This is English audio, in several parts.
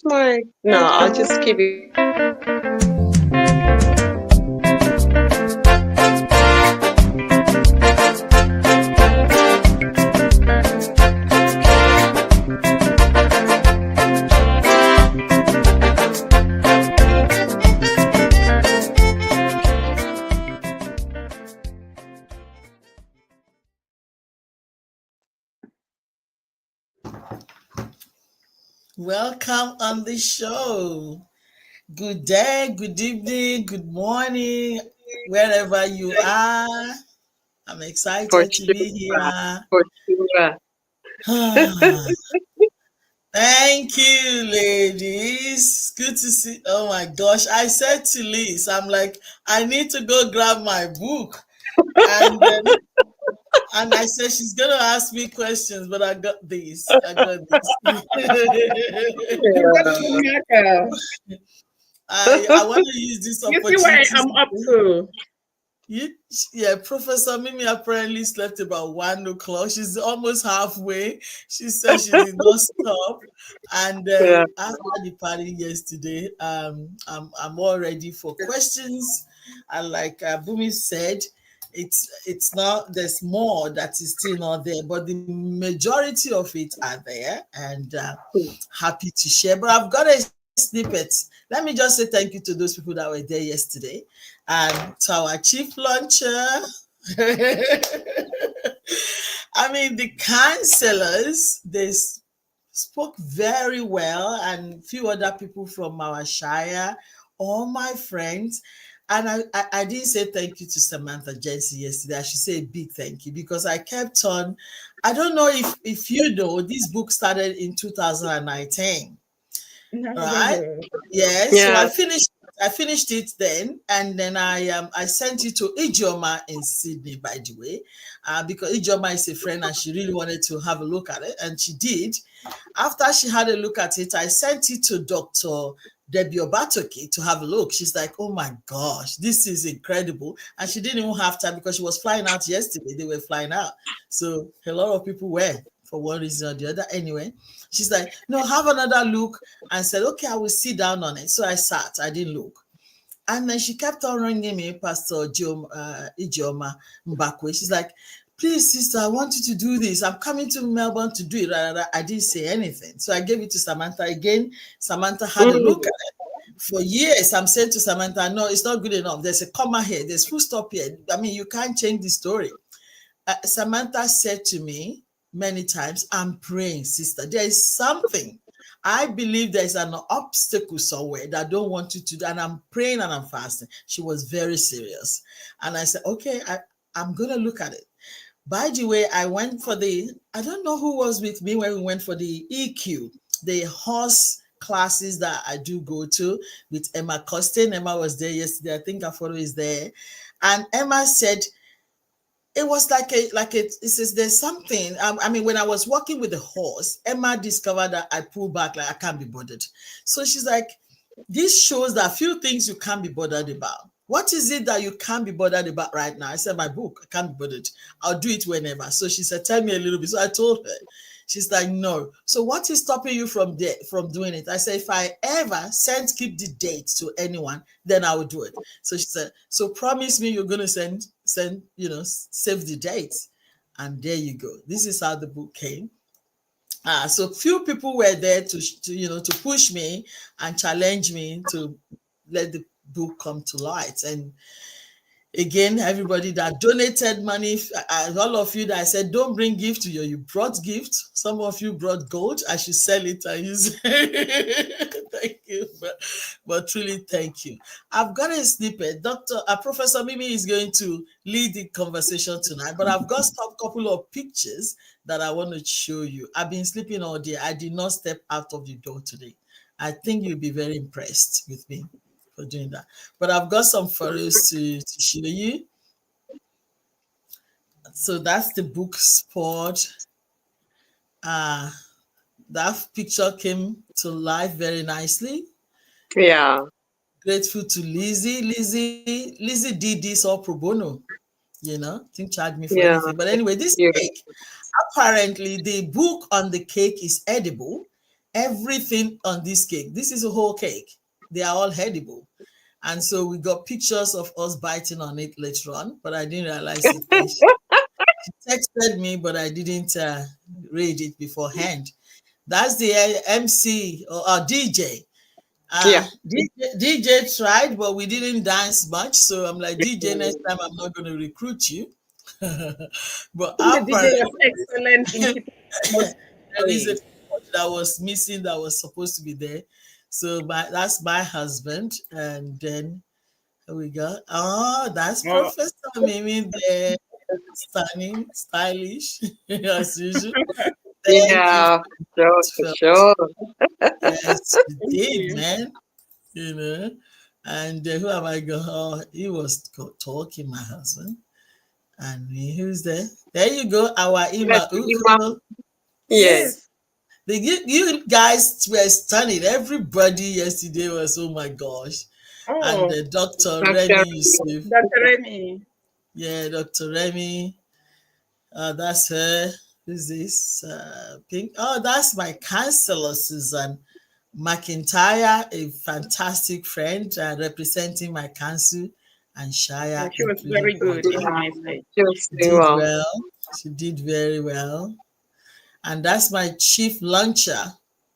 my. No, I'll just keep it. Welcome on the show. Good day, good evening, good morning, wherever you are. I'm For excited to be sure. here. For sure. Thank you, ladies. Good to see. Oh my gosh. I said to Liz, I'm like, I need to go grab my book. And then and I said she's gonna ask me questions, but I got this. I got this. You got the matter. I want to use this You see what opportunity. I'm up to. You, yeah, Professor Mimmie apparently slept about 1 o'clock. She's almost halfway. She said she did not stop, and Yeah. after the party yesterday, I'm all ready for questions. And like Bumi said, it's not. There's more that is still not there, but the majority of it are there, and happy to share. But I've got a snippet. Let me just say thank you to those people that were there yesterday and to our chief launcher. I mean, the counselors, they spoke very well, and few other people from our shire, all my friends. And I didn't say thank you to Samantha Jensen yesterday. I should say a big thank you because I kept on. I don't know if you know, this book started in 2019, right? Yes. So Yeah. I finished it then, and then I sent it to Ijeoma in Sydney, by the way, because Ijeoma is a friend and she really wanted to have a look at it, and she did. After she had a look at it, I sent it to Dr. Debbie Obatoke to have a look. She's like, oh my gosh, this is incredible. And she didn't even have time because she was flying out yesterday. They were flying out. So a lot of people were for one reason or the other. Anyway, she's like, no, have another look, and said, okay, I will sit down on it. So I sat, I didn't look. And then she kept on ringing me, Pastor Ijeoma Mbakwe. She's like, please, sister, I want you to do this. I'm coming to Melbourne to do it. I didn't say anything. So I gave it to Samantha again. Samantha had a look at it. For years, I'm saying to Samantha, no, it's not good enough. There's a comma here. There's full stop here. I mean, you can't change the story. Samantha said to me many times, I'm praying, sister. There is something. I believe there's an obstacle somewhere that I don't want you to do. And I'm praying and I'm fasting. She was very serious. And I said, okay, I'm going to look at it. By the way, I went for I don't know who was with me when we went for the EQ, the horse classes that I do go to with Emma Costin. Emma was there yesterday. I think Aforo is there. And Emma said, it was it says there's something. I mean, when I was walking with the horse, Emma discovered that I pulled back, like I can't be bothered. So she's like, this shows that a few things you can't be bothered about. What is it that you can't be bothered about right now? I said, my book, I can't be bothered. I'll do it whenever. So she said, tell me a little bit. So I told her. She's like, no. So what is stopping you from doing it? I said, if I ever keep the date to anyone, then I will do it. So she said, so promise me you're going to save the dates. And there you go. This is how the book came. So few people were there to push me and challenge me to let the book come to light. And again, everybody that donated money, all of you that I said, don't bring gift to you brought gifts. Some of you brought gold. I should sell it and use it. Thank you. But truly, thank you. I've got a snippet. Professor Mimmie is going to lead the conversation tonight, but I've got a couple of pictures that I want to show you. I've been sleeping all day. I did not step out of the door today. I think you'll be very impressed with me for doing that. But I've got some photos to show you. So that's the book sport. That picture came to life very nicely. Yeah. Grateful to Lizzie. Lizzie did this all pro bono. Didn't charge me for anything. But anyway, this cake, apparently the book on the cake is edible. everything on this cake. This is a whole cake. They are all edible. And so we got pictures of us biting on it later on, but I didn't realize it then. She texted me, but I didn't read it beforehand. That's the MC or DJ. Yeah. DJ tried, but we didn't dance much. So I'm like, DJ, next time I'm not going to recruit you. But The DJ apparently, was excellent in keeping the there is a atmosphere. touch that was missing that was supposed to be there. So that's my husband. And then we got, oh, that's Oh, Professor Mimmie there, stunning, stylish, as usual. Thank you Yeah. Sure, for for sure. yes, you thank did, you. man. And who have I got? Oh, he was talking, my husband. And who's there? There you go, our That's Ima Ima. Uko. Yes. Yes. You guys were stunning. Everybody yesterday was, oh my gosh. And Oh, Dr. Dr. Remy Yusuf. Dr. Remy. Yeah, Dr. Remy. That's her. Who's this? Pink. Oh, that's my counselor, Susan McIntyre, a fantastic friend representing my council and Yeah, Shire, she was including very good in the Aja. message. Just She doing did well. well. She did very well. And that's my chief launcher,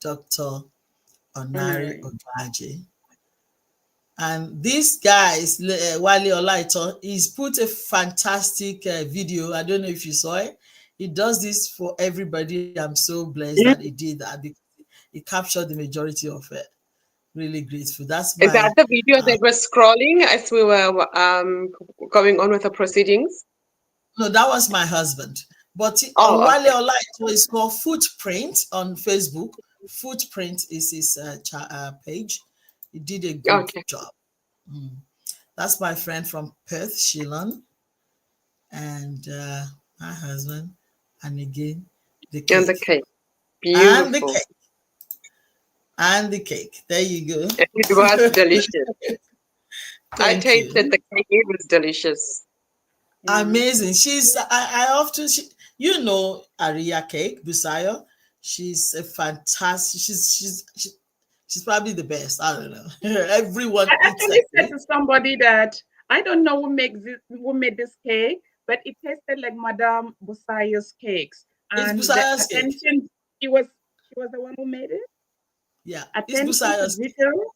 Dr. Onari Mm. Obaji. And these guys, Wale Olaito, he's put a fantastic video. I don't know if you saw it. He does this for everybody. I'm so blessed Mm. that he did that because he captured the majority of it. Really grateful. That's Is that my, the video uh, that was scrolling as we were going on with the proceedings? no, that was my husband. But on Oh, Wale okay. Olaito, it's called Footprint on Facebook. Footprint is his page. He did a good Okay. job. Mm. That's my friend from Perth, Shillon, and my husband, and again the And the cake, cake. and the Beautiful. cake, and the cake. There you go. It was delicious. I Thank tasted you. the cake. It was delicious. Mm. Amazing. I often you know Aria Cake Busayo. She's a fantastic. She's probably the best. I don't know. Everyone I eats her actually said cake. to somebody that I don't know who made this cake, but it tasted like Madame Busayo's cakes. It's And the Busayo's cake. attention, she was the one who made it. Yeah, it's Attention to Busayo's cake. detail,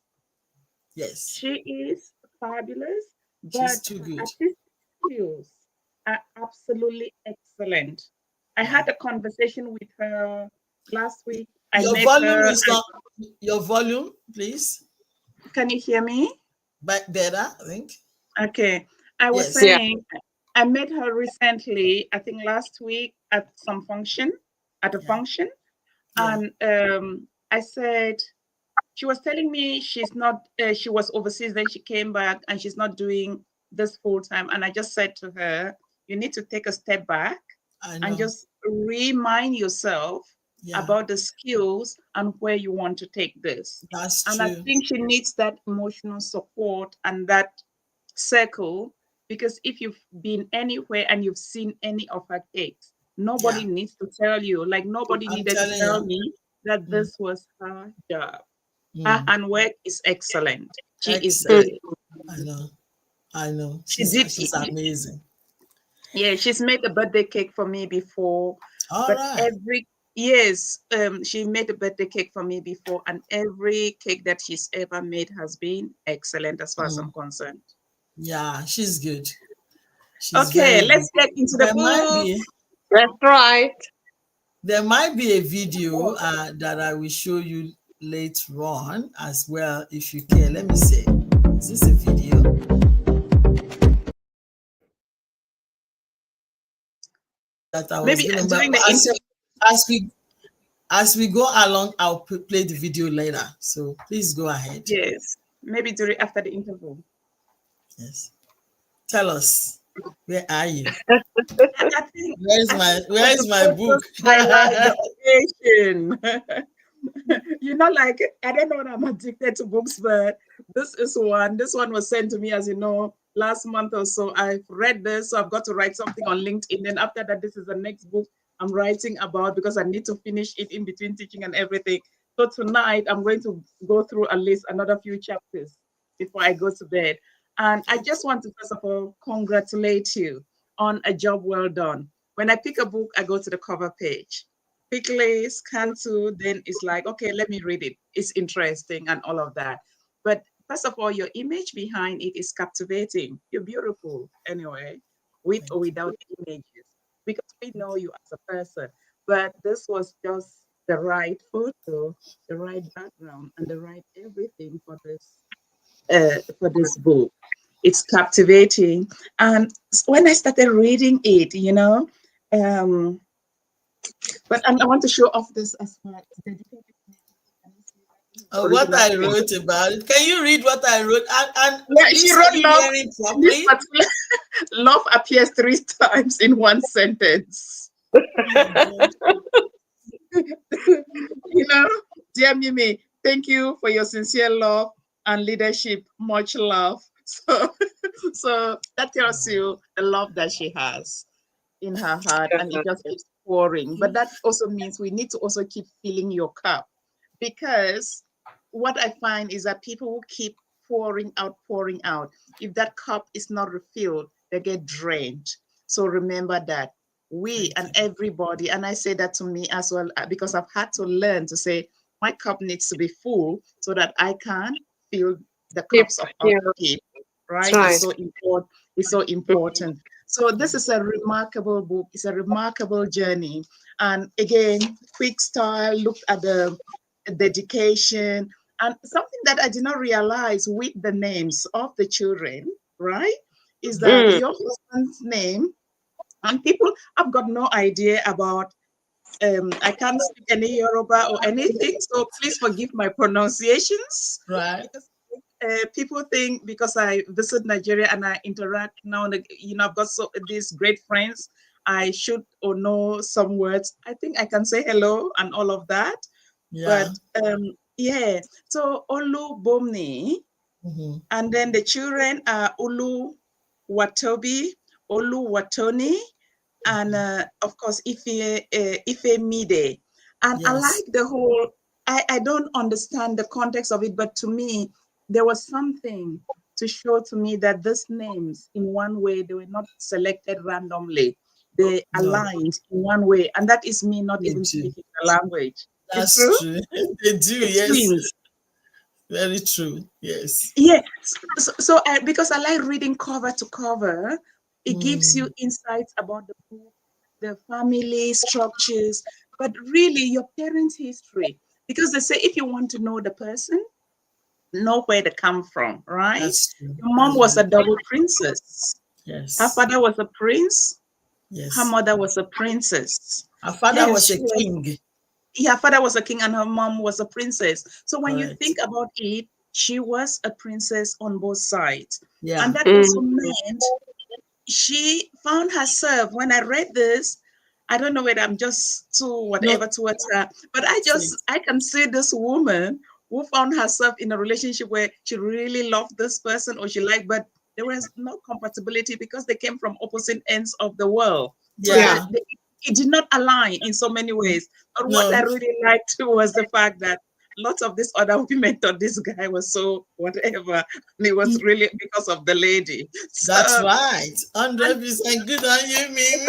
Yes, she is fabulous, she's but too her good. artistic skills are absolutely excellent. I Yeah. had a conversation with her last week. I Your met volume her. is not your volume, please. Can you hear me? But better, I think. Okay. I was Yes. Yeah. saying I met her recently, I think last week at some function, at a Yeah. function. Yeah. And I said, she was telling me she's not, she was overseas, then she came back and she's not doing this full time. And I just said to her, you need to take a step back I and know. just remind yourself Yeah. about the skills and where you want to take this. That's And I true. think she needs that emotional support and that circle, because if you've been anywhere and you've seen any of her cakes, nobody Yeah. needs to tell you, like nobody I'm needed to telling tell you. me that Mm, this was her job. Her mm. handwork is excellent. She is Excellent. good. Mm. I know. I know. She did. She's amazing. Yeah, she's made a birthday cake for me before, All but right. she made a birthday cake for me before, and every cake that she's ever made has been excellent as far as I'm Mm. concerned. Yeah, she's good. She's Okay, very good. let's get into the There might book. be That's right. a video that I will show you later on as well, if you care. Let me see. Is this a video? That I was Maybe gonna, but during the as interview. as we as we go along, I'll play the video later. So please go ahead. Yes, maybe during after the interview. Yes. Tell us, where are you? I think Where's I my think some of Where's the my book? photos highlight the occasion. Like I don't know what I'm addicted to books, but this is one. This one was sent to me, as you know, last month or so. I've read this, so I've got to write something on LinkedIn. Then after that, this is the next book I'm writing about because I need to finish it in between teaching and everything. So tonight I'm going to go through at least another few chapters before I go to bed. And I just want to first of all congratulate you on a job well done. When I pick a book, I go to the cover page. Quickly scan to, then it's like, okay, let me read it. It's interesting and all of that. But first of all, your image behind it is captivating. You're beautiful anyway, with or without images, because we know you as a person. But this was just the right photo, the right background, and the right everything for this book. It's captivating, and when I started reading it, but I want to show off this as well. It's dedicated What original I thing. wrote about it. Can you read what I wrote? And Yeah, please, she are wrote you love. hearing This properly? particular love appears 3 times in one sentence. You know, dear Mimi, thank you for your sincere love and leadership. Much love. So that tells you the love that she has in her heart, and it just keeps pouring. But that also means we need to also keep filling your cup, because what I find is that people will keep pouring out, pouring out. If that cup is not refilled, they get drained. So remember that we and everybody, and I say that to me as well, because I've had to learn to say my cup needs to be full so that I can fill the cups of Yeah, other people. that's Right? right. It's so important. It's so important. So this is a remarkable book. It's a remarkable journey. And again, quick style, looked at the dedication, and something that I did not realize with the names of the children, right, is that Mm. your husband's name, and people have got no idea about, I can't speak any Yoruba or anything, so please forgive my pronunciations. Right. Because people think because I visit Nigeria and I interact now, I've got these great friends, I should or know some words. I think I can say hello and all of that. Yeah. But yeah, so Olu Bomni, Mhm. and then the children are Olu Watobi, Olu Watoni, and of course Ife Mide. And I Yes. like the whole. I don't understand the context of it, but to me there was something to show to me that these names, in one way, they were not selected randomly. They No, aligned in one way, and that is me not they even do. speaking the language. It's true. That's true. They do. The Yes. twins. Very true. Yes. Yeah. So because I like reading cover to cover, it gives you Mm. insights about the book, the family structures, but really your parents' history. Because they say if you want to know the person, know where they come from, right? That's true. Your mom That's was a very true. double princess. Her Yes. father was a prince. Her Yes. mother was a princess. Her father Yes, was she a was. king. Her father was a king and her mom was a princess. So when you Correct. think about it, she was a princess on both sides. And Yeah. that also Mm. meant she found herself, when I read this, I don't know whether I'm just too No. whatever towards her, but Sweet. I can see this woman who found herself in a relationship where she really loved this person or she liked, but there was no compatibility because they came from opposite ends of the world. So Yeah. Yeah. it did not align in so many ways. But what I No. really liked too was the fact that lots of these other women thought this guy was so whatever. And it was really because of the lady. That's So, right. and 100% good on you, Mimi.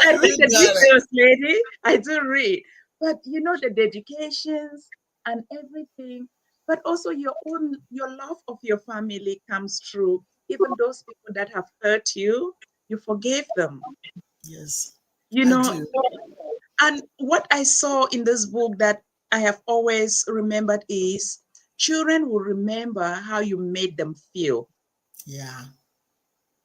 I read You the got it. details, lady. I do read. But the dedications and everything, but also your love of your family comes through. Even those people that have hurt you, you forgave them. Yes, You I know, do. and what I saw in this book that I have always remembered is children will remember how you made them feel. Yeah.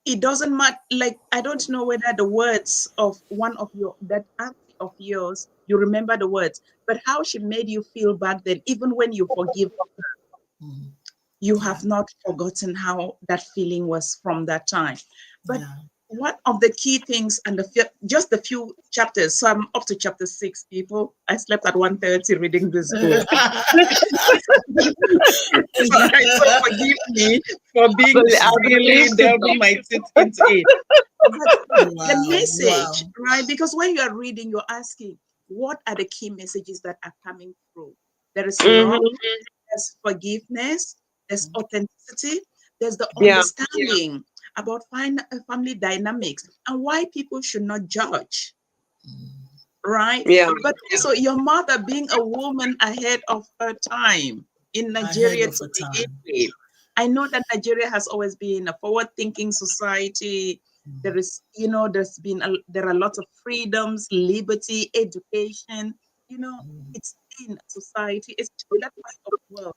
It doesn't matter. Like, I don't know whether the words of one of that auntie of yours, you remember the words, but how she made you feel back then, even when you forgive, Mhm. you Yeah. have not forgotten how that feeling was from that time. But Yeah. one of the key things, and just the few chapters, so I'm up to chapter 6, people. I slept at 1:30 reading this book. Right, so forgive me for So being I really believe delving my teeth into it. But the Wow. message, Wow. right? Because when you are reading, you're asking, what are the key messages that are coming through? There is love, there's forgiveness, there's authenticity, there's the Yeah. understanding about family dynamics and why people should not judge, right? Yeah. But also your mother being a woman ahead of her time in Ahead Nigeria of to a begin time. with. I know that Nigeria has always been a forward-thinking society. There is, there are lots of freedoms, liberty, education. It's in a society, especially that part of the world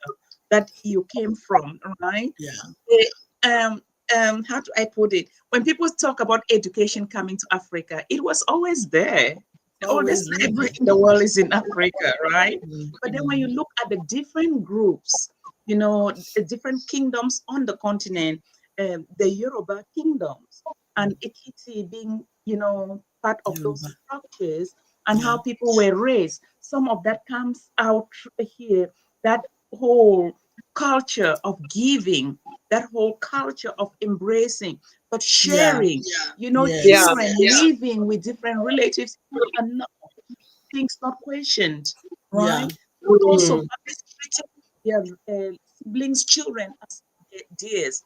that you came from, right? Yeah. Um, how do I put it? When people talk about education coming to Africa, it was always there. The oldest Always library living. in the world is in Africa, right? But then when you Mhm. look at the different groups, the different kingdoms on the continent, the Yoruba kingdoms, and Ekiti being, part of those Yoruba. structures and Yeah. how people were raised, some of that comes out here. That whole culture of giving, that whole culture of embracing, but Yeah. sharing, Yeah. Yes. children living with different relatives and not things not questioned, Yeah. right? But also Mm. families treating their siblings, children as dears.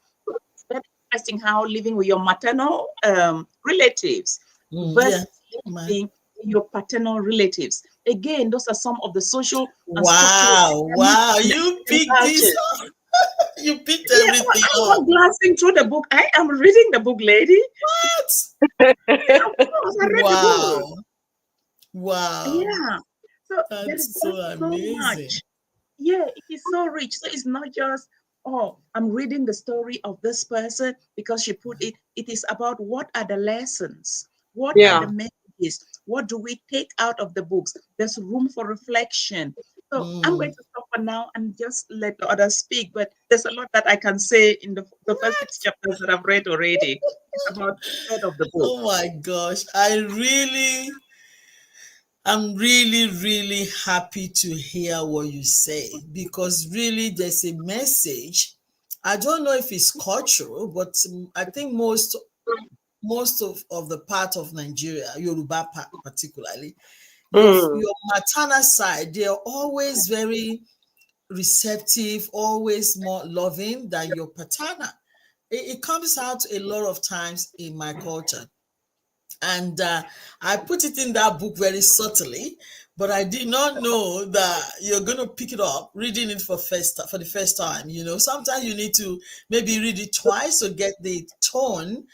It's very interesting how living with your maternal relatives Yeah. versus Man. living with your paternal relatives. Again, those are some of the social and structural Wow. dynamics Wow. in the You African picked this cultures. up. You picked Yeah, everything I'm up. not glancing through the book. I am reading the book, lady. What? Yeah, of course, I read the book. Wow. Wow. Yeah. So there is That's so just so amazing. much. Yeah, it is so rich. So it's not just, oh, I'm reading the story of this person because she put it. It is about what are the lessons? What are Yeah. the messages? What do we take out of the books? There's room for reflection. So I'm going Mm. to stop for now and just let the others speak. But there's a lot that I can say in the first 6 chapters that I've read already. It's about a third of the book. Oh my gosh. I'm really, really happy to hear what you say because really there's a message. I don't know if it's cultural, but I think most of the part of Nigeria, Yoruba part particularly, Mm. your maternal side, they're always very receptive, always more loving than your paternal. It comes out a lot of times in my culture. And I put it in that book very subtly, but I did not know that you're going to pick it up reading it for the first time. Sometimes you need to maybe read it twice to get the tone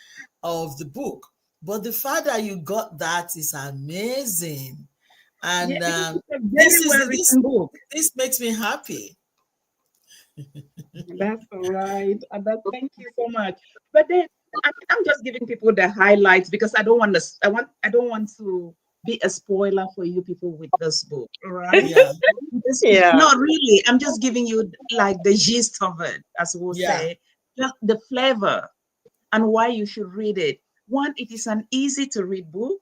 of the book. But the fact that you got that is amazing, Yeah, and because it's a this very is well this written book. this makes me happy. That's all right. Thank you so much. But then I'm just giving people the highlights because I don't want to be a spoiler for you people with this book. All right. Yeah, Yeah. No, really, I'm just giving you like the gist of it, as we'll yeah, say, just the flavor and why you should read it. One, it is an easy to read book.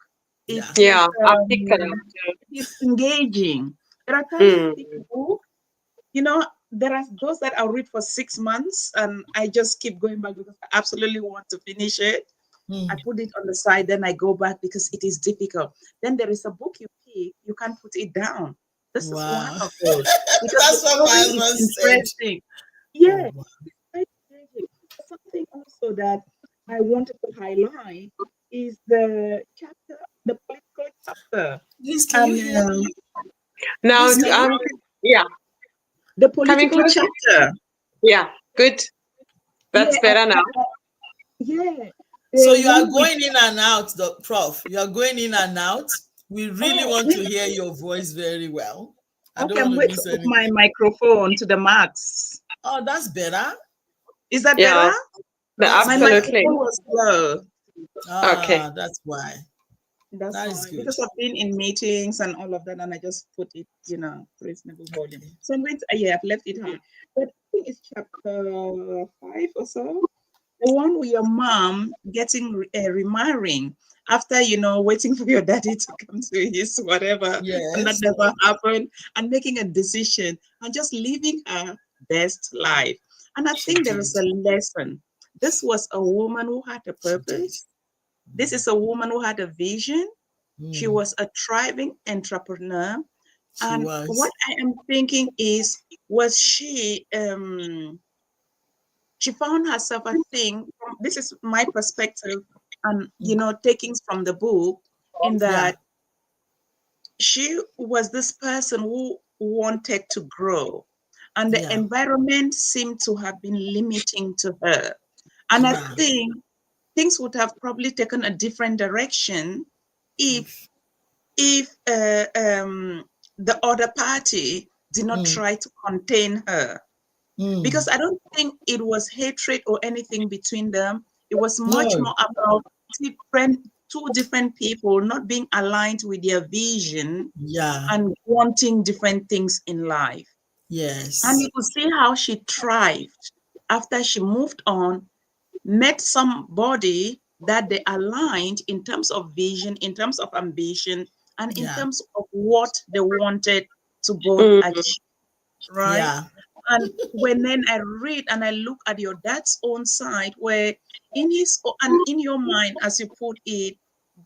It yeah, is Yeah. I'll pick that up too. it is engaging. There are times I Mm. pick a book, there are those that I'll read for 6 months and I just keep going back because I absolutely want to finish it. I mm. put it on the side, then I go back because it is difficult. Then there is a book you pick, you can't put it down. This is one Wow. of those because the That's what my story is husband said. interesting. Yeah, Oh, wow. it's quite engaging. Something also that I wanted to highlight is the political chapter. Please, can you And hear me? Now, Please, can you? yeah, the coming political closer. chapter. Yeah, good. That's Yeah, better now. yeah. So The you are one with going in and out, the prof. You are going in and out. We really oh, want to hear your voice very well. I don't okay, want I'm to going to miss put my anything. microphone to the max. Oh, that's better. Is that Yeah, better? That's My better. absolutely. microphone was low. Okay. Ah, that's why. That's That is why. good. Because I've been in meetings and all of that, and I just put it, reasonable volume. Okay. So I'm going to, yeah, I've left it high. But I think it's chapter 5 or so. The one with your mom getting remarrying after, waiting for your daddy to come to his whatever, and that Yes. never happened, and making a decision and just living her best life. And I She think there is did. a lesson. This was a woman who had a She did. purpose. This is a woman who had a vision. She was a thriving entrepreneur. She And what was. I am thinking is, was she found herself, I think, this is my perspective, and taking from the book, in Yeah. that she was this person who wanted to grow, and the Yeah. environment seemed to have been limiting to her. And I Yeah. think things would have probably taken a different direction if the other party did not Mm. try to contain her. Mm. Because I don't think it was hatred or anything between them. It was much No. more about two different people not being aligned with their vision Yeah. and wanting different things in life. And Yes. you could see how she thrived after she moved on, met somebody that they aligned in terms of vision, in terms of ambition, and in Yeah. terms of what they wanted to both Mm. achieve, right? Yeah. And when then I read and I look at your dad's own side, where and in your mind, as you put it,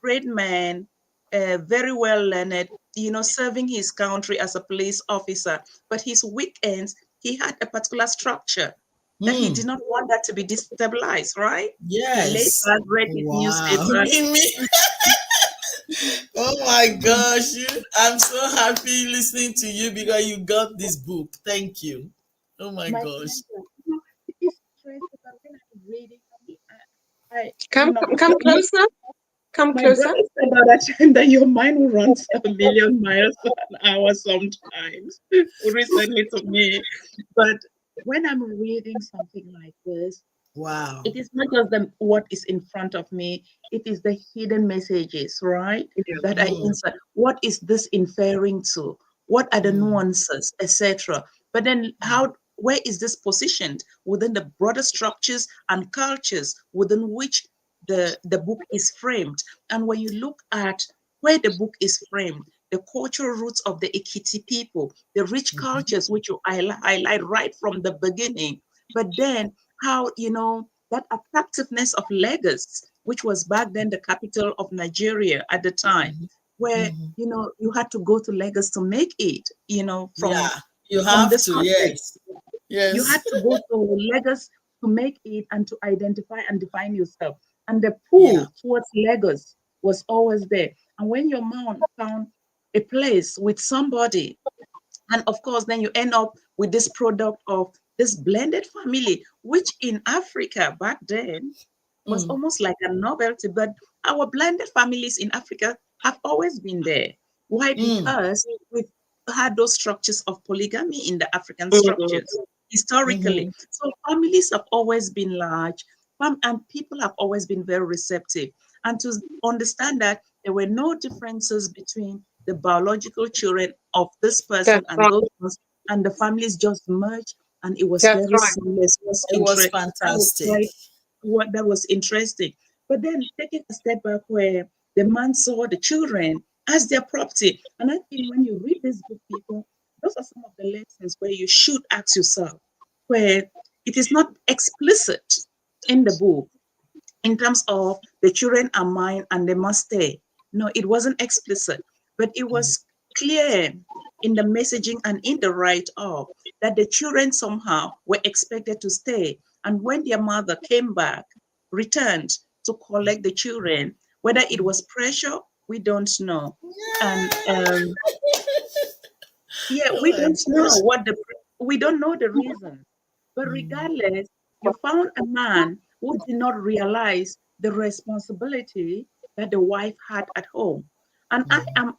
great man, very well learned, serving his country as a police officer, but his weekends, he had a particular structure that he did Mm. not want that to be destabilized, right? He laid Yes. back, read his Wow. newspaper. Mimi. Oh my gosh. I'm so happy listening to you because you got this book. Thank you. Oh my My gosh. pleasure. It's stressful, but when I'm reading, I Come, come closer. Come my brother closer. said that your mind will run a million miles an hour sometimes, recently to me. But when I'm reading something like this, Wow. it is not just what is in front of me, it is the hidden messages, right? That I Mm. insert. What is this inferring to? What are the Mm. nuances, etc.? But then where is this positioned within the broader structures and cultures within which the book is framed? And when you look at where the book is framed, the cultural roots of the Ekiti people, the rich cultures which you highlight right from the beginning, but then how that attractiveness of Lagos, which was back then the capital of Nigeria at the time, where Mm-hmm. you had to go to Lagos to make it, Yeah. You from have this to. country. Yes. You Yes. had to go to Lagos to make it and to identify and define yourself. And the Yeah. pull towards Lagos was always there. And when your mom found a place with somebody, and of course, then you end up with this product of this blended family, which in Africa back then was Mm. almost like a novelty. But our blended families in Africa have always been there. Why? Mm. Because we've had those structures of polygamy in the African Mm. structures historically. Mm-hmm. So families have always been large, and people have always been very receptive. And to understand that there were no differences between the biological children of this person That's and right. those ones, and the families just merged, and it was That's very right. seamless. It was It was that was fantastic. quite what that was interesting. But then taking a step back, where the man saw the children as their property, and I think when you read this book, people, those are some of the lessons where you should ask yourself, where it is not explicit in the book in terms of the children are mine and they must stay. No, it wasn't explicit, but it was clear in the messaging and in the write-up that the children somehow were expected to stay. And when their mother came back, returned to collect the children, whether it was pressure, we don't know. And yeah, Oh we my don't know gosh. we don't know the reason. But Mm. regardless, you found a man who did not realize the responsibility that the wife had at home. And I am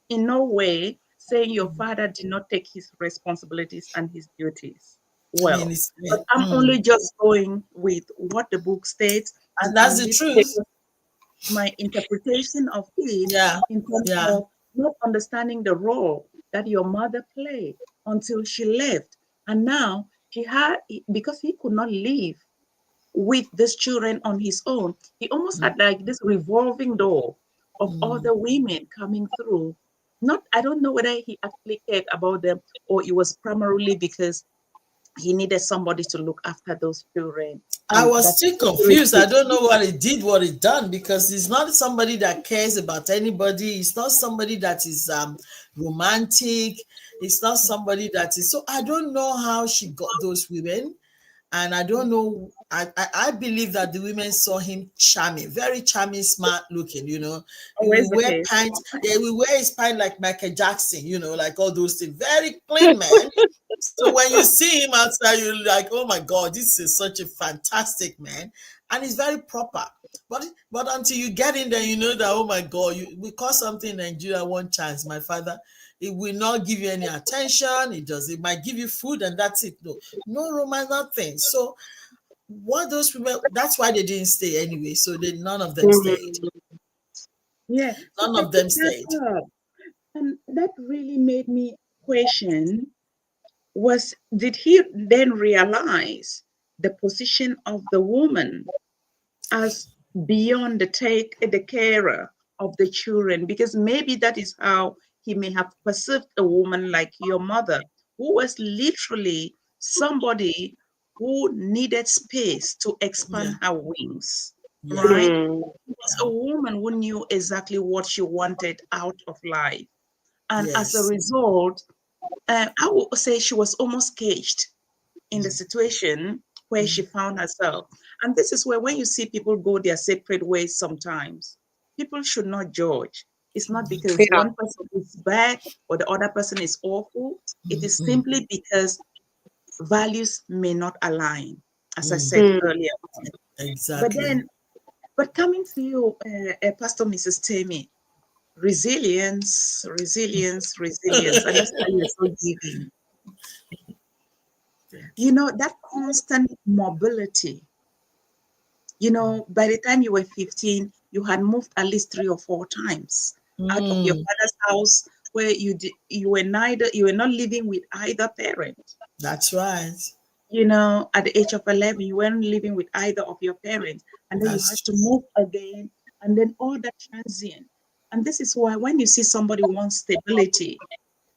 in no way saying your father did not take his responsibilities and his duties well. But I'm Mm. only just going with what the book states, And that's and the this truth. my interpretation of it Yeah. in terms Yeah. of not understanding the role that your mother played until she left. And now she had, because he could not live with these children on his own, he almost Mm. had like this revolving door of Mm. other women coming through. Not, I don't know whether he actually cared about them or it was primarily because he needed somebody to look after those children. I And was that's still confused. I don't know what it done, because it's not somebody that cares about anybody. It's not somebody that is romantic. It's not somebody that is. So I don't know how she got those women, and I don't know. I believe that the women saw him charming, very charming, smart looking. He always will the wear case. pants. Yeah, he will wear his pants like Michael Jackson. Like all those things. Very clean man. So when you see him outside, you're like, oh my God, this is such a fantastic man. And he's very proper. But until you get in there, you know that, oh my God, we call something in Nigeria one chance, my father. It will not give you any attention. It might give you food and that's it. No romance, nothing. So what those people, that's why they didn't stay anyway. So none of them stayed. Yeah. So None I of them picked that stayed. up. And that really made me question did he then realize the position of the woman as beyond the carer of the children? Because maybe that is how he may have perceived a woman like your mother, who was literally somebody who needed space to expand Yeah. her wings, Yeah. right? Mm. She was a woman who knew exactly what she wanted out of life. And as a Yes. result, I would say she was almost caged in the situation where she found herself. And this is where, when you see people go their separate ways sometimes, people should not judge. It's not because Yeah. one person is bad or the other person is awful. It is Mm, simply because values may not align, as I mm, said Mm. earlier. But exactly. then, but coming to you, Pastor Mrs. Temi, resilience, resilience, resilience. And that's why you're so giving. Thank That constant mobility. By the time you were 15, you had moved at least 3 or 4 times you. out of your father's house, where you were not living with either parent. That's right. At the age of 11, you weren't living with either of your parents, and then you That's had to true. move again, and then all that transient. And this is why, when you see somebody wants stability,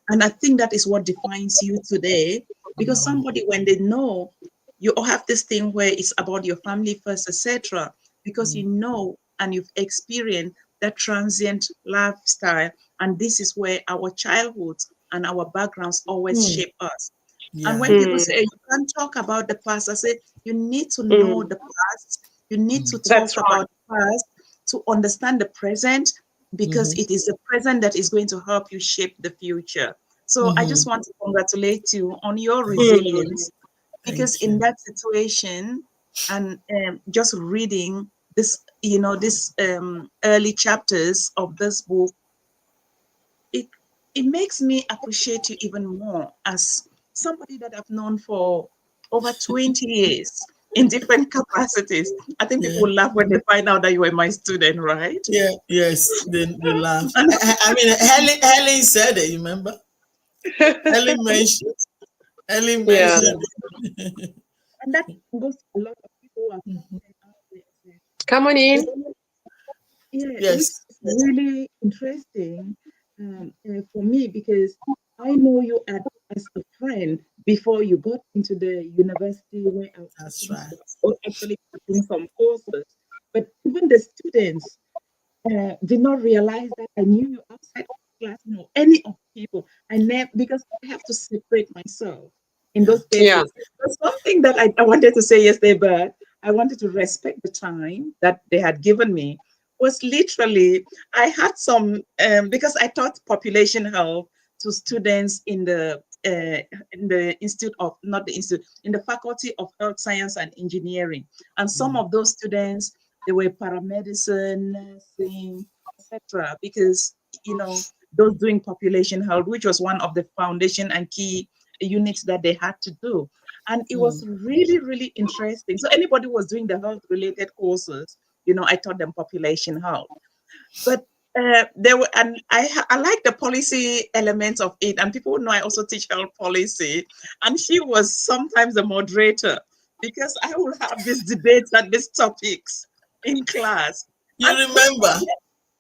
and I think that is what defines you today, because somebody, when they know you all have this thing where it's about your family first, etc., because and you've experienced that transient lifestyle, and this is where our childhoods and our backgrounds always Mm, shape us. And yeah. when people Mm. say you can't talk about the past, I say you need to know Mm. the past. You need to That's talk right. about the past to understand the present, because Mm-hmm. it is the present that is going to help you shape the future. So I just Mm-hmm. want to congratulate you on your Thank you. Mm. resilience, because Thank in you. that situation, and just reading this early chapters of this book, it it makes me appreciate you even more as somebody that I've known for over 20 years in different capacities. I think people Yeah. will laugh when they find out that you were my student, right? Yeah. Yes. They laugh. And, I mean, Helen said it. You remember? Helen mentioned. Helen Yeah. mentioned and that goes to a lot of people who are it. content out there. Come on in. Which, yeah, which Yes. is really interesting for me, because I know you as a friend before you got into the university, where I That's right. was actually taking some courses. But even the students did not realize that I knew you outside of class, any of people. I never, because I have to separate myself in Yeah. those Yeah. cases. There's something that I wanted to say yesterday, but I wanted to respect the time that they had given me. Was literally, I had some, because I taught population health to students in the institute of, not the institute, in the faculty of health science and engineering. And some of those students, they were paramedicine, nursing, etc. Because those doing population health, which was one of the foundation and key units that they had to do, and it was Mm, really, really interesting. So anybody who was doing the health related courses, I taught them population health. But there were, and I like the policy elements of it. And people know I also teach health policy, and she was sometimes the moderator, because I will have these debates and these topics in class. you And remember?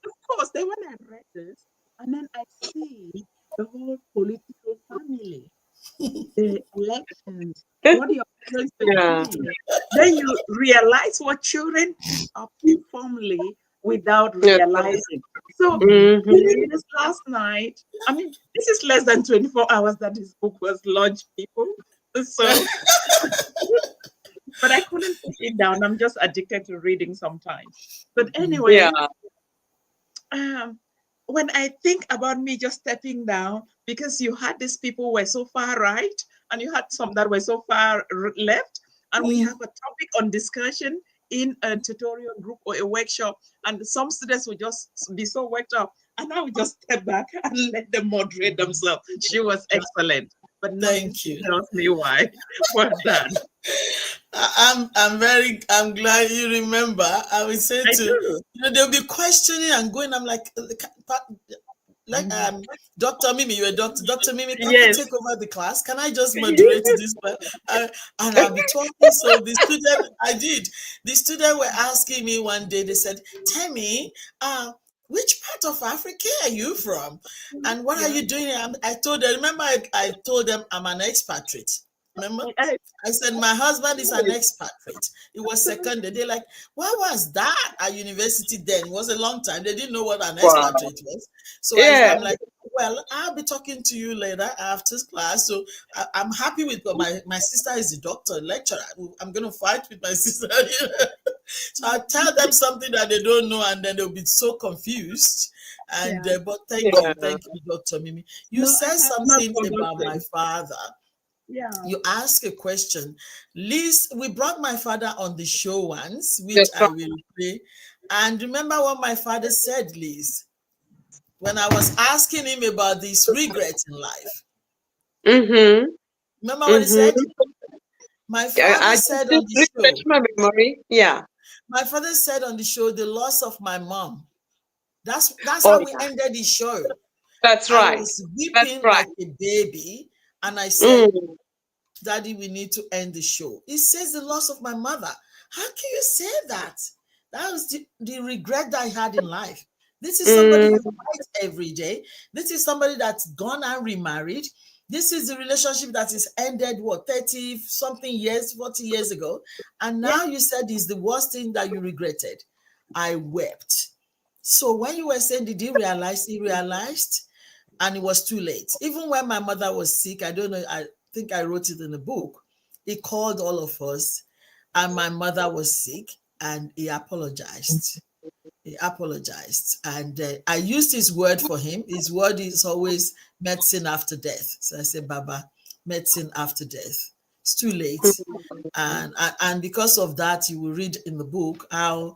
of course, then when I read this, and then I see the whole political family, the elections, what your going to Yeah. be. Then you realize what children pick up informally without Yes. realizing. So Mm-hmm. during this last night, I mean, this is less than 24 hours that this book was launched, people. So, but I couldn't put it down. I'm just addicted to reading sometimes. But Yeah. anyway, um, when I think about me just stepping down, because you had these people who were so far right, and you had some that were so far left, and we have a topic on discussion in a tutorial group or a workshop, and some students would just be so worked up, and I would just step back and let them moderate themselves. She was excellent, but nothing Thank you. tells me why. Well done. I'm glad you remember. I would say I to, do. they'll be questioning and going. I'm like Dr. Mimi, you're a doctor. Dr. Mimi, can I Yes. take over the class? Can I just moderate this? And I'll be talking. So the student were asking me one day, they said, Temi, which part of Africa are you from? And what are Yeah. you doing? I told them, remember, I told them I'm an expatriate. Remember? I said, my husband is an expatriate. It was seconded. They're like, what was that at university then? It was a long time. They didn't know what an Wow. expatriate was. So Yeah. I'm like, well, I'll be talking to you later after class. So I'm happy with my sister is a doctor, lecturer. I'm going to fight with my sister. So I tell them something that they don't know, and then they'll be so confused. And Yeah. but Yeah. thank you, Dr. Mimi. You No, I said have not something about my forgotten. father. Yeah. You ask a question. Liz, we brought my father on the show once, which That's I right. will play. And remember what my father said, Liz, when I was asking him about this regret in life. Mm-hmm. Remember what he said? Mm-hmm. My Yeah, father I said on just the refresh show, my memory. Yeah. my father said on the show, the loss of my mom. That's Oh, how we yeah. ended the show. That's I right. was That's weeping right. like a baby, and I said, Mm. Daddy, we need to end the show. It says the loss of my mother. How can you say that? That was the regret that I had in life. This is somebody Mm. you fight every day. This is somebody that's gone and remarried. This is the relationship that is ended, 30 something years, 40 years ago. And Yeah. now you said it's the worst thing that you regretted. I wept. So when you were saying, did he realize? He realized, and it was too late. Even when my mother was sick, I don't know, I think I wrote it in the book. He called all of us, and my mother was sick, and he apologized. He apologized, and I used his word for him. His word is always medicine after death. So I said, Baba, medicine after death. It's too late. And because of that, you will read in the book how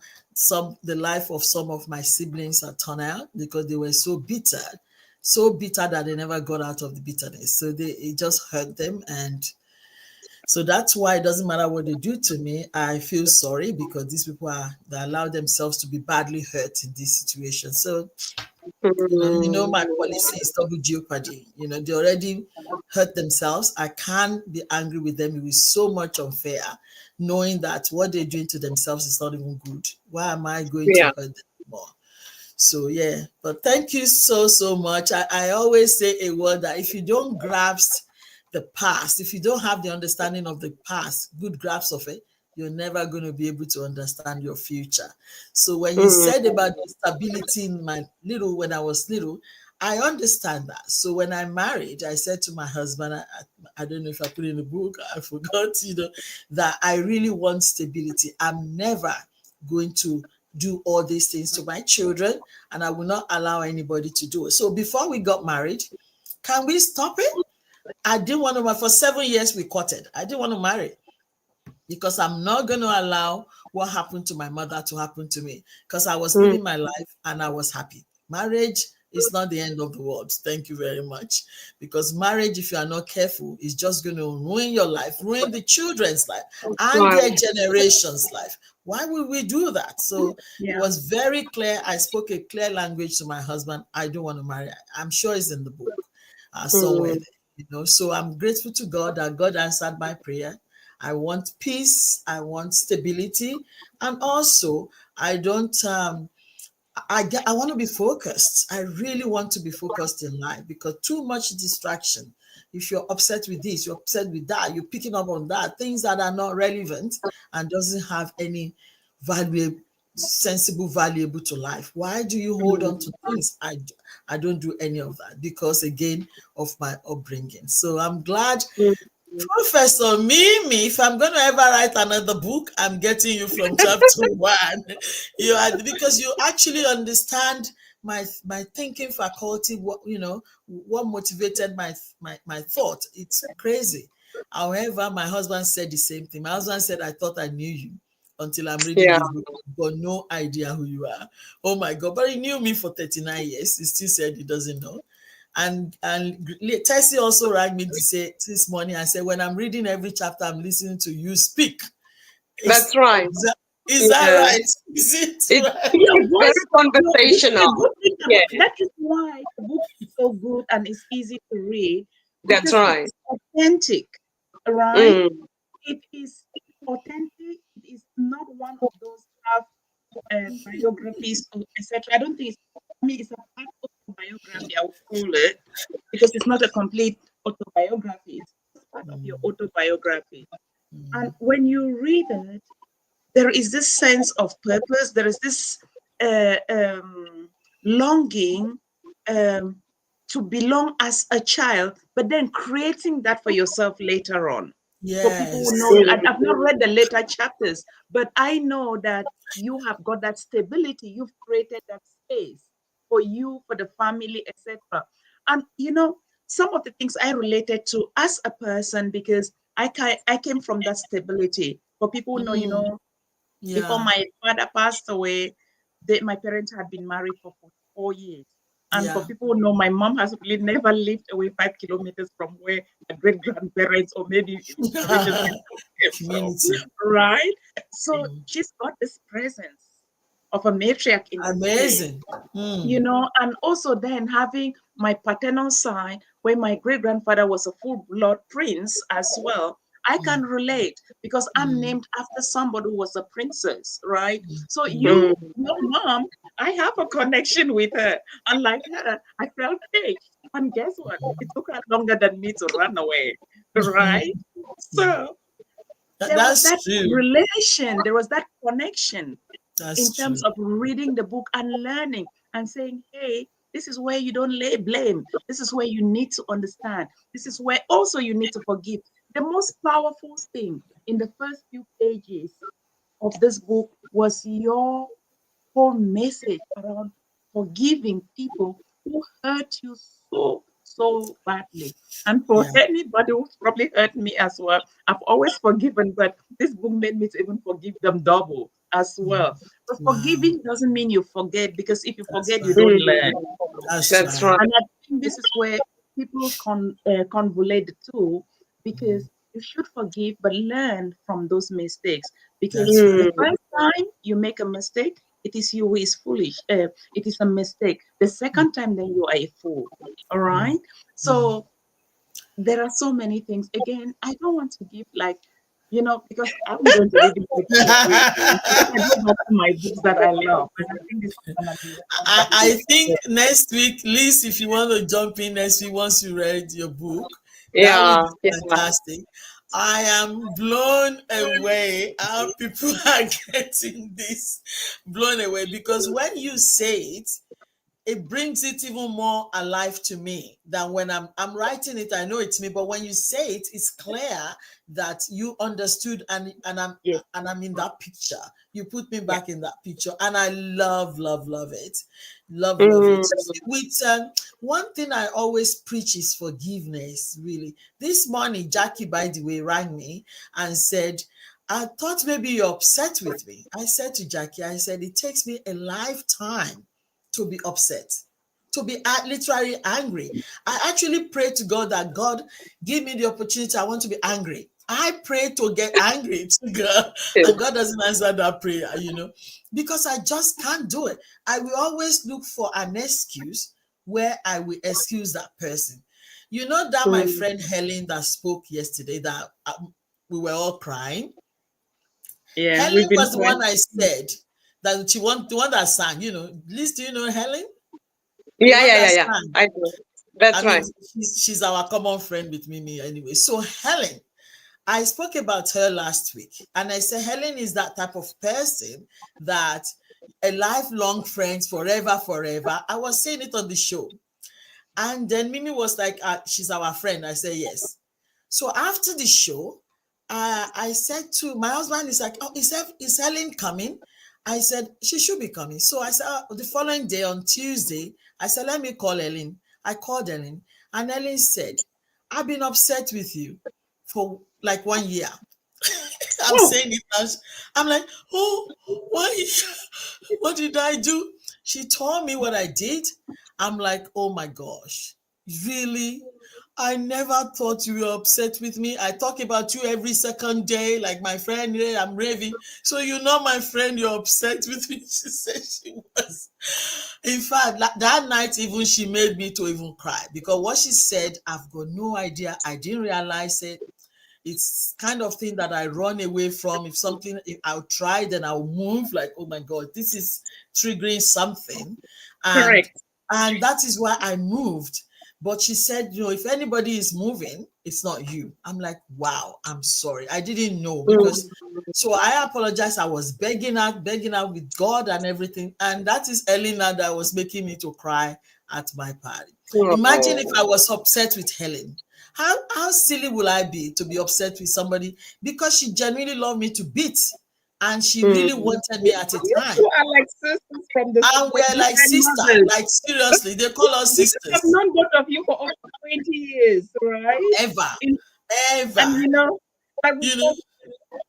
the life of some of my siblings are turned out because they were so bitter that they never got out of the bitterness. So it just hurt them. And so that's why it doesn't matter what they do to me. I feel sorry because these people they allow themselves to be badly hurt in this situation. So Mm. my policy is double jeopardy. They already hurt themselves. I can't be angry with them. It was so much unfair, knowing that what they're doing to themselves is not even good. Why am I going to Yeah. hurt them more? So yeah, but thank you so much. I always say a word that if you don't grasp the past, if you don't have the understanding of the past, good grasp of it, you're never going to be able to understand your future. So when you Mm. said about the stability in when I was little, I understand that. So when I married, I said to my husband, I don't know if I put it in the book, I forgot, that I really want stability. I'm never going to do all these things to my children, and I will not allow anybody to do it. So before we got married, can we stop it? I didn't want to, for 7 years we courted. I didn't want to marry because I'm not going to allow what happened to my mother to happen to me because I was Mm. living my life and I was happy. Marriage is not the end of the world. Thank you very much. Because marriage, if you are not careful, is just going to ruin your life, ruin the children's life and Right. their generation's life. Why would we do that? So it Yeah. was very clear. I spoke a clear language to my husband. I don't want to marry. I'm sure it's in the book somewhere Mm. there. So I'm grateful to God that God answered my prayer. I want peace. I want stability. And also, I don't, I want to be focused. I really want to be focused in life because too much distraction if you're upset with this, you're upset with that, you're picking up on that, things that are not relevant and doesn't have any value, sensible, valuable to life. Why do you hold on to things? I don't do any of that because, again, of my upbringing. So I'm glad, Professor Mimmie, if I'm going to ever write another book, I'm getting you from chapter 1. You are, because you actually understand my thinking faculty. What motivated my thought. It's crazy. However, my husband said the same thing. My husband said, I thought I knew you until I'm reading Yeah. this book. I've got no idea who you are. Oh my God. But he knew me for 39 years. He still said he doesn't know. And Tessie also rang me to say this morning. I said, when I'm reading every chapter, I'm listening to you speak. That's right. Is that Yeah. right? Is it right? Your It's very voice, this is conversational. a good thing Yeah, that is why the book is so good and it's easy to read, that's because right. it's authentic, right? Mm. It is authentic. It is not one of those half biographies, etc. I don't think it's, I mean, it's a part autobiography, I would call it, because it's not a complete autobiography. It's just part of your autobiography. And when you read it, there is this sense of purpose. There is this longing to belong as a child, but then creating that for yourself later on. So people Yes. will know you. I've not read the later chapters, but I know that you have got that stability. You've created that space for you, for the family, etc. And some of the things I related to as a person, because I came from that stability. For people who know, before Yeah. my father passed away, my parents had been married for 44 years. And for Yeah. people who know, my mom has really never lived away 5 kilometers from where my great grandparents or maybe generations came from, Community. right? So she's got this presence of a matriarch in the space, Amazing. and also then having my paternal side, where my great grandfather was a full blood prince as well. I can relate because I'm named after somebody who was a princess, right? So Mm. your mom, I have a connection with her. Unlike her, I felt caged. And guess what? It took her longer than me to run away, right? So there was That's that true. relation, there was that connection in That's true. terms of reading the book and learning and saying, hey, this is where you don't lay blame. This is where you need to understand. This is where also you need to forgive. The most powerful thing in the first few pages of this book was your whole message around forgiving people who hurt you so badly. And for Yeah. anybody who's probably hurt me as well, I've always forgiven, but this book made me to even forgive them double as well. But Wow. forgiving doesn't mean you forget, because if you That's forget, you right. don't Mm. learn. That's That's right. right. And I think this is where people convolate the two, because you should forgive, but learn from those mistakes. Because That's right. the Mm. first time you make a mistake, it is you who is foolish. It is a mistake. The second time, then you are a fool. All right. So there are so many things. Again, I don't want to give because I'm going to read it every time. So if I go back to my books that I love, and I think this is gonna be a I think conversation. next week, Liz, if you want to jump in next week once you read your book, that would Yeah, be yeah. fantastic. I am blown away how people are getting this blown away, because when you say it brings it even more alive to me than when I'm writing it. I know it's me, but when you say it, it's clear that you understood, Yes. and I'm in that picture. You put me Yeah. back in that picture, and I love it, love it. Mm. With one thing I always preach is forgiveness. Really, this morning Jackie, by the way, rang me and said, I thought maybe you're upset with me. I said to Jackie, I said, it takes me a lifetime to be upset, to be literally angry. I actually pray to God that God give me the opportunity. I want to be angry. I pray to get angry to God, and God doesn't answer that prayer, because I just can't do it. I will always look for an excuse where I will excuse that person. You know that my Mm. friend Helen that spoke yesterday, that we were all crying. Yeah, Helen we've been was the one friends. I said that the one that sang. Liz, do you know Helen? The Yeah, one yeah, that yeah, yeah. sang. I do. That's I mean, right. she's our common friend with Mimi anyway. So Helen, I spoke about her last week, and I said Helen is that type of person that a lifelong friend forever, forever. I was saying it on the show. And then Mimi was like, she's our friend. I said, yes. So after the show, I said to my husband, is like, oh, is Helen coming? I said, she should be coming. So I said, the following day on Tuesday, I said, let me call Helen. I called Helen, and Helen said, I've been upset with you for like 1 year. I'm Oh, saying it now. I'm like, oh, why? What did I do? She told me what I did. I'm like, oh my gosh, really? I never thought you were upset with me. I talk about you every second day, like my friend here, I'm raving. So you know, my friend, you're upset with me. She said she was. In fact, that night even she made me to even cry because what she said, I've got no idea. I didn't realize it. It's kind of thing that I run away from. If I'll try, then I'll move like, oh my God, this is triggering something. And correct. and that is why I moved. But she said, if anybody is moving, it's not you. I'm like, wow, I'm sorry. I didn't know because so I apologize. I was begging out with God and everything. And that is Elena that was making me to cry at my party. Imagine if I was upset with Helen. How silly will I be to be upset with somebody because she genuinely loved me to bits and she really wanted me at a You time. two are like sisters from the And we're like different sister, mothers. like seriously, they call us Because I've sisters. known both of you for over 20 years, right? Ever, In- and ever. like we You know, both,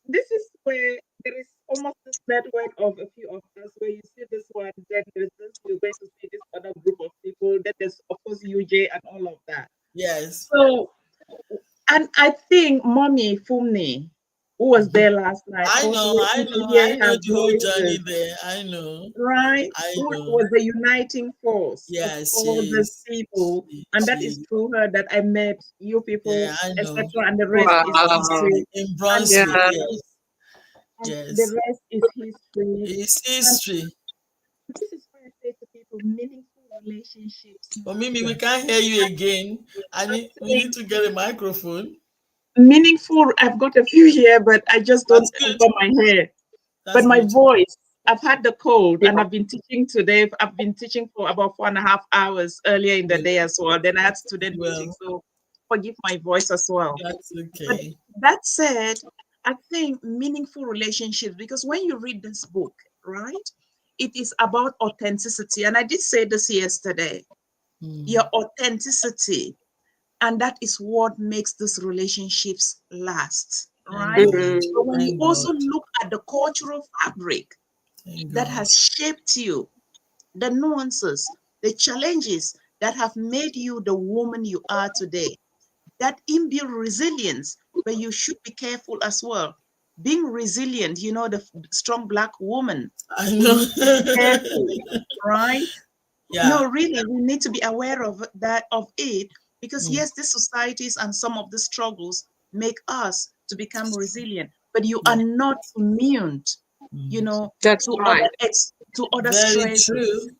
this is where there is almost this network of a few of us where you see this one, then there's this, you're going to see this other group of people, then there's of course UJ and all of that. yes. So, and I think Mommy Fumni, who was there last night, I was know, I waiting to know, hear I know her the whole journey voices, there. I know, right? I Who know. was the uniting force of Yes, all these yes. people, and that is She, through her that I met you people, yeah, I etc. know. And the rest is Wow. history. In And Brunswick, Yeah. yes. the rest is history. It's And history. this is why I say to people, meaningful relationships But Mimi, we matter. can't hear you again. I We think need to get a microphone. meaningful, I've got a few here, but I just don't That's good. got my hair. But That's my good. voice, I've had the cold Yeah. and I've been teaching today. I've been teaching for about 4.5 hours earlier in the Well, day as well. Then I had student meeting, well, so forgive my voice as well. that's But okay. that said, I think meaningful relationships, because when you read this book, right, it is about authenticity. And I did say this yesterday, your authenticity. And that is what makes these relationships last, Thank right? God. But when you Thank also God. look at the cultural fabric Thank that God. has shaped you, the nuances, the challenges that have made you the woman you are today, that inbuilt resilience, but you should be careful as well. Being resilient, the strong Black woman, I we know. need to be careful, right? Yeah. No, really, we need to be aware of that, of it, because Mm, yes, these societies and some of the struggles make us to become resilient, but you are yeah. not immune, Mm. That's to right. other Very stresses, true.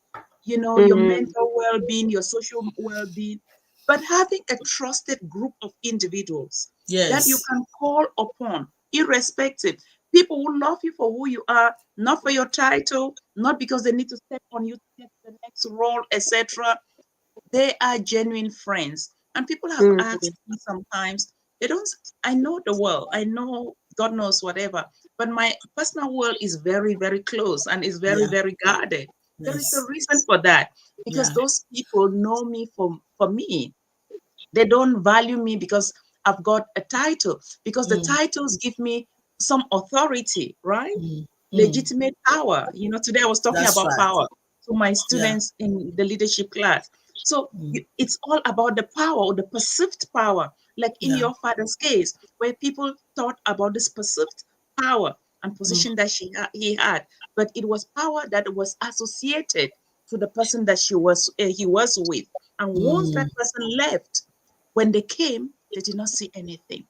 your Mm-hmm. mental well-being, your social well-being, but having a trusted group of individuals that you Yes. can call upon, irrespective. People who love you for who you are, not for your title, not because they need to step on you to get the next role, etc. They are genuine friends. And people have Mm-hmm. asked me sometimes, they don't, I know the world, I know God knows whatever, but my personal world is very, very close and is very, Yeah. very guarded. There is a Yes. reason for that, because Yeah. those people know me for me. They don't value me because I've got a title, because the Mm, titles give me some authority, right? mm, mm. Legitimate power. Today I was talking That's about right. power to my Yeah. students in the leadership class. So Mm, it's all about the power, or the perceived power, like in yeah. your father's case, where people thought about this perceived power and Mm, position that he had, but it was power that was associated to the person that he was with. And once mm. that person left, when they came, they did not see anything.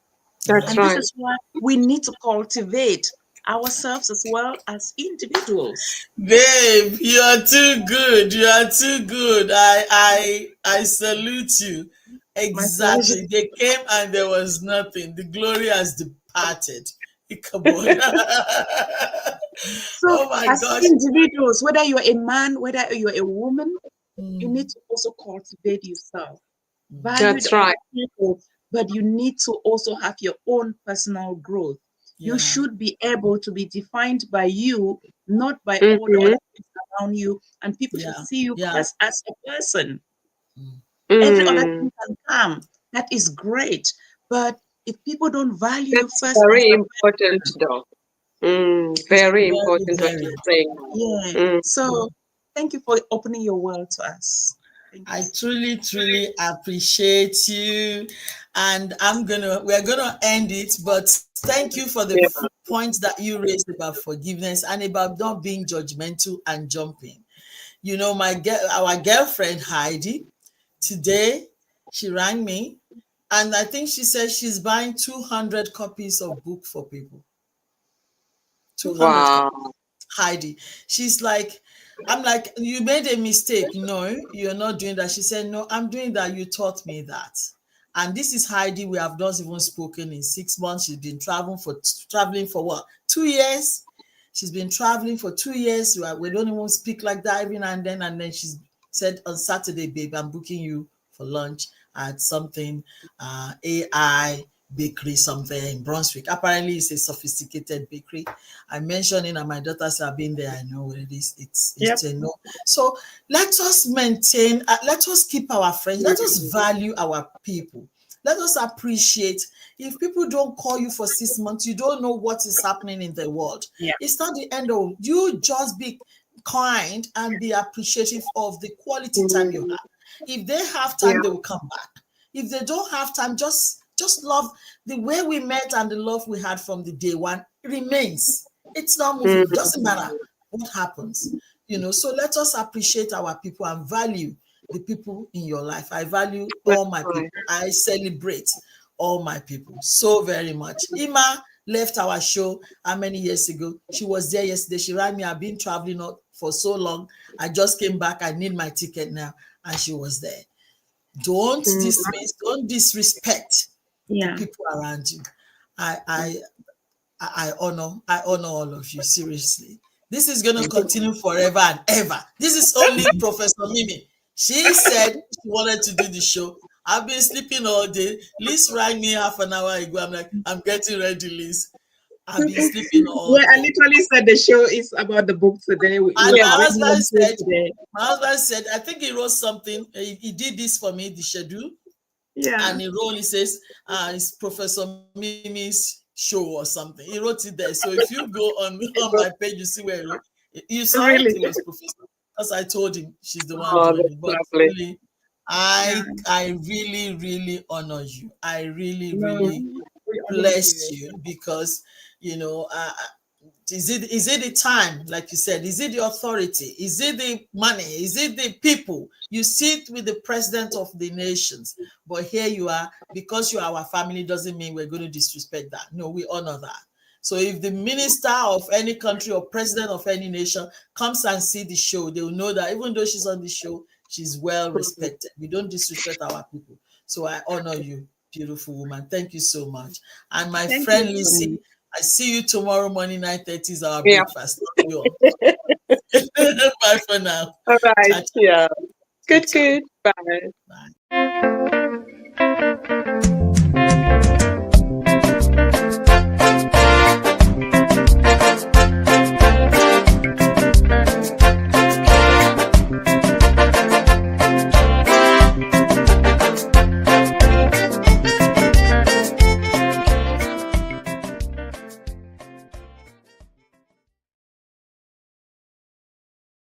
That's And this Right. right. is why we need to cultivate ourselves as well as individuals. Babe, you are too good. You are too good. I salute you. My pleasure. Exactly. They came and there was nothing. The glory has departed. Ichabod. So, Oh my as gosh. individuals, whether you're a man, whether you're a woman, you need Mm, to also cultivate yourself. mm, Value That's the other right. people, but you need to also have your own personal growth. You yeah. should be able to be defined by you, not by all the Mm-hmm. other things around you. And people should Yeah. see you Yeah. first as a person. Mm, Every other Mm. thing can come. That is great. But if people don't value you That's first as very a important, though. person, Very very, important what very. you're saying. yeah. Mm. So thank you for opening your world to us. Thank you. I truly, truly appreciate you. And we're gonna end it, but thank you for the Yeah. points that you raised about forgiveness and about not being judgmental and jumping. You know, our girlfriend Heidi, today she rang me and I think she said she's buying 200 copies of book for people. 200 Wow. copies. Heidi. She's like, I'm like, you made a mistake. No, you're not doing that. She said, no, I'm doing that. You taught me that. And this is Heidi. We have not even spoken in 6 months. She's been traveling for what? 2 years. She's been traveling for 2 years. We don't even speak like that every now and then. And then she said on Saturday, babe, I'm booking you for lunch at something AI bakery something in Brunswick. Apparently, it's a sophisticated bakery. I mentioned it, and my daughter said, "I've been there. I know what it is. Yep. It's a no." So let us maintain. Let us keep our friends. Let us value our people. Let us appreciate. If people don't call you for 6 months, you don't know what is happening in the world. Yeah. It's not the end of you. Just be kind and be appreciative of the quality time you Mm. have. If they have time, Yeah. they will come back. If they don't have time, just love the way we met and the love we had from the day one remains. It's not moving. It Mm. doesn't matter what happens. So let us appreciate our people and value the people in your life. I value That's all my right. people. I celebrate all my people so very much. Ima left our show how many years ago? She was there yesterday. She rang me. I've been traveling for so long. I just came back. I need my ticket now. And she was there. Don't Mm. dismiss, don't disrespect the Yeah. people around you. I I I honor all of you, seriously. This is gonna continue forever and ever. This is only Professor Mimmie. She said she wanted to do the show. I've been sleeping all day. Liz rang me half an hour ago. I'm like, I'm getting ready, Liz. I've been sleeping all Yeah, I day. literally said the show is about the book today. And We're Yeah. bringing on book today. my husband said, I think he wrote something. He did this for me, the schedule. Yeah. And he wrote, he says, it's Professor Mimmie's show or something. He wrote it there. So if you go on my page, you see where he wrote. You saw it. Really. It was Professor. Because I told him she's the one Oh, joining. that's But lovely. really, Yeah. I really, really honor you. I really, No, really we honor bless you. you because you know is it the time, like you said? Is it the authority? Is it the money? Is it the people? You sit with the president of the nations, but here you are, because you are our family doesn't mean we're going to disrespect that. No, we honor that. So if the minister of any country or president of any nation comes and see the show, they will know that even though she's on the show, she's well respected. We don't disrespect our people. So I honor you, beautiful woman. Thank you so much. And my Thank you friend so Lucy, much. I see you tomorrow morning, 9:30 is our Yeah. breakfast. Love you all. Bye for now. All right. Ciao, ciao. Yeah. Good Good, time. good. Bye. Bye.